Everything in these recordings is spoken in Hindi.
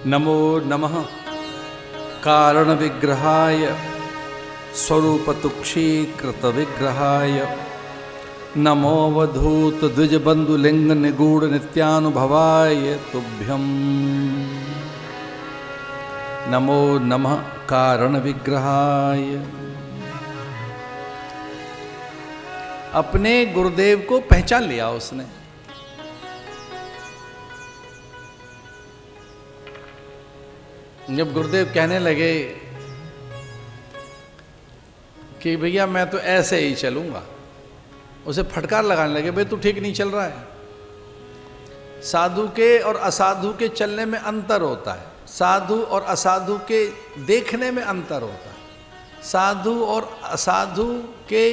नमो नमः कारण विग्रहाय स्वरूपतुक्षीकृत विग्रहाय नमो वधूत द्विज बंधुलिंग निगूढ़ नित्यानुभवाय तुभ्यं नमो नमः कारण विग्रहाय। अपने गुरुदेव को पहचान लिया उसने। जब गुरुदेव कहने लगे कि भैया मैं तो ऐसे ही चलूंगा, उसे फटकार लगाने लगे, भाई तू ठीक नहीं चल रहा है। साधु के और असाधु के चलने में अंतर होता है, साधु और असाधु के देखने में अंतर होता है, साधु और असाधु के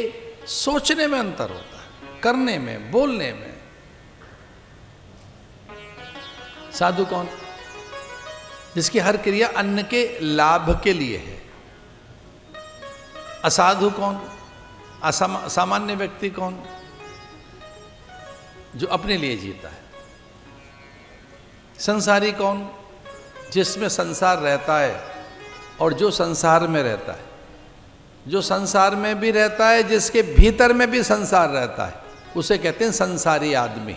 सोचने में अंतर होता है, करने में, बोलने में। साधु कौन? जिसकी हर क्रिया अन्य के लाभ के लिए है। असाधु कौन? सामान्य व्यक्ति कौन? जो अपने लिए जीता है। संसारी कौन? जिसमें संसार रहता है और जो संसार में रहता है, जो संसार में भी रहता है, जिसके भीतर में भी संसार रहता है, उसे कहते हैं संसारी आदमी।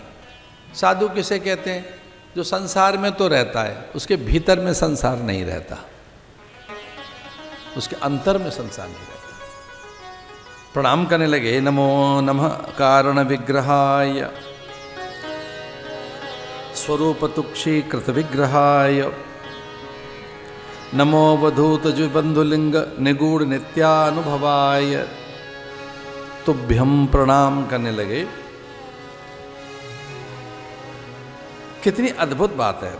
साधु किसे कहते हैं? जो संसार में तो रहता है, उसके भीतर में संसार नहीं रहता, उसके अंतर में संसार नहीं रहता। प्रणाम करने लगे। नमो नमः कारण विग्रहाय स्वरूपतुक्षीकृत विग्रहाय नमो वधूत बंधुलिंग निगूढ़ नित्यानुभवाय तुभ्यं प्रणाम करने लगे। कितनी अद्भुत बात है।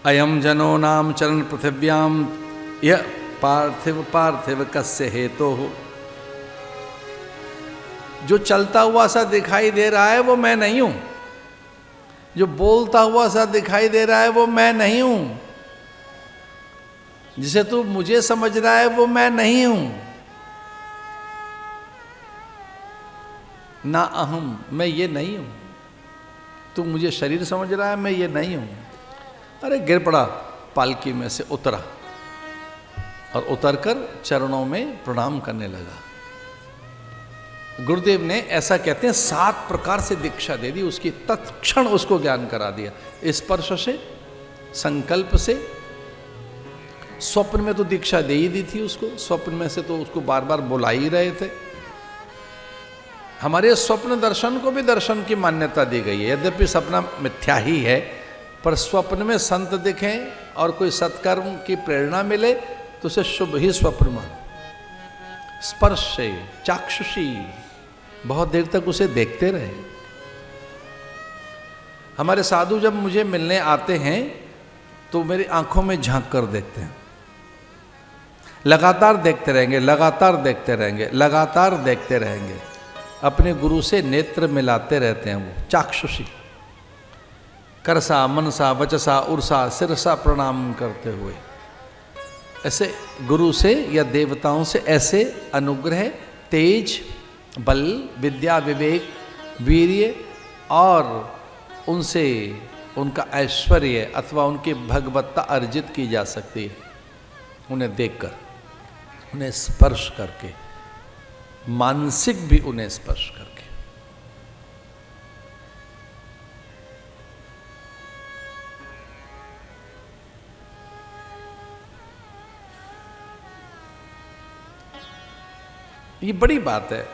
अयम जनो नाम चरण पृथिव्याम यह पार्थिव पार्थिव कस्य हेतु हो। जो चलता हुआ सा दिखाई दे रहा है वो मैं नहीं हूं, जो बोलता हुआ सा दिखाई दे रहा है वो मैं नहीं हूं, जिसे तू मुझे समझ रहा है वो मैं नहीं हूं। ना अहम, मैं ये नहीं हूं। तू मुझे शरीर समझ रहा है, मैं ये नहीं हूं। अरे गिर पड़ा, पालकी में से उतरा और उतरकर चरणों में प्रणाम करने लगा। गुरुदेव ने ऐसा कहते हैं 7 प्रकार से दीक्षा दे दी, उसकी तत्क्षण उसको ज्ञान करा दिया। स्पर्श से, संकल्प से, स्वप्न में तो दीक्षा दे ही दी थी उसको, स्वप्न में से तो उसको बार बार बुला ही रहे थे। हमारे स्वप्न दर्शन को भी दर्शन की मान्यता दी गई है। यद्यपि सपना मिथ्या ही है, पर स्वप्न में संत दिखें और कोई सत्कर्म की प्रेरणा मिले तो उसे शुभ ही स्वप्न मानो। स्पर्श से, चाक्षुषी, बहुत देर तक उसे देखते रहे। हमारे साधु जब मुझे मिलने आते हैं तो मेरी आंखों में झांक कर देखते हैं, लगातार देखते रहेंगे, लगातार देखते रहेंगे, लगातार देखते रहेंगे। अपने गुरु से नेत्र मिलाते रहते हैं वो, चाक्षुषी। करसा, मनसा, वचसा, उर्सा, सिरसा प्रणाम करते हुए ऐसे गुरु से या देवताओं से ऐसे अनुग्रह, तेज, बल, विद्या, विवेक, वीर्य और उनसे उनका ऐश्वर्य अथवा उनकी भगवत्ता अर्जित की जा सकती है। उन्हें देखकर, उन्हें स्पर्श करके, मानसिक भी उन्हें स्पर्श करके। ये बड़ी बात है,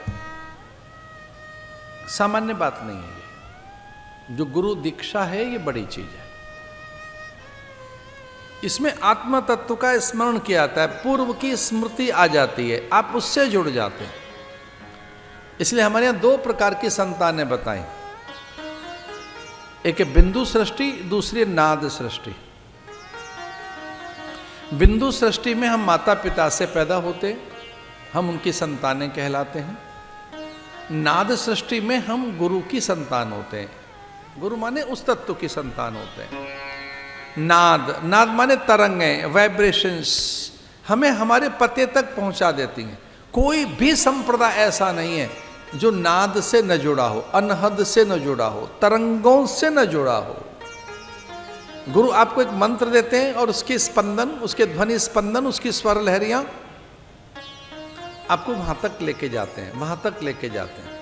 सामान्य बात नहीं है। ये जो गुरु दीक्षा है ये बड़ी चीज है। इसमें आत्म तत्व का स्मरण किया जाता है, पूर्व की स्मृति आ जाती है, आप उससे जुड़ जाते हैं। इसलिए हमारे यहां 2 प्रकार की संतानें बताई, एक है बिंदु सृष्टि, दूसरी नाद सृष्टि। बिंदु सृष्टि में हम माता पिता से पैदा होते, हम उनकी संतानें कहलाते हैं। नाद सृष्टि में हम गुरु की संतान होते हैं। गुरु माने उस तत्व की संतान होते हैं। नाद, नाद माने तरंगें, वाइब्रेशंस, हमें हमारे पते तक पहुंचा देती हैं। कोई भी संप्रदाय ऐसा नहीं है जो नाद से न जुड़ा हो, अनहद से न जुड़ा हो, तरंगों से न जुड़ा हो। गुरु आपको एक मंत्र देते हैं और उसके स्पंदन, उसके ध्वनि स्पंदन, उसकी स्वर लहरियां आपको वहां तक लेके जाते हैं, वहां तक लेके जाते हैं।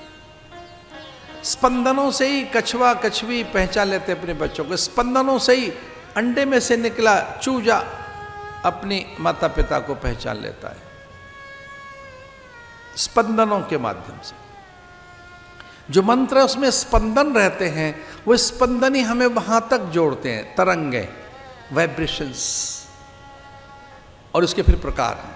स्पंदनों से ही कछुआ कछवी पहचान लेते हैं अपने बच्चों को, स्पंदनों से ही अंडे में से निकला चूजा अपनी माता पिता को पहचान लेता है, स्पंदनों के माध्यम से। जो मंत्र उसमें स्पंदन रहते हैं, वो स्पंदन ही हमें वहां तक जोड़ते हैं, तरंगे, वाइब्रेशंस, और उसके फिर प्रकार हैं।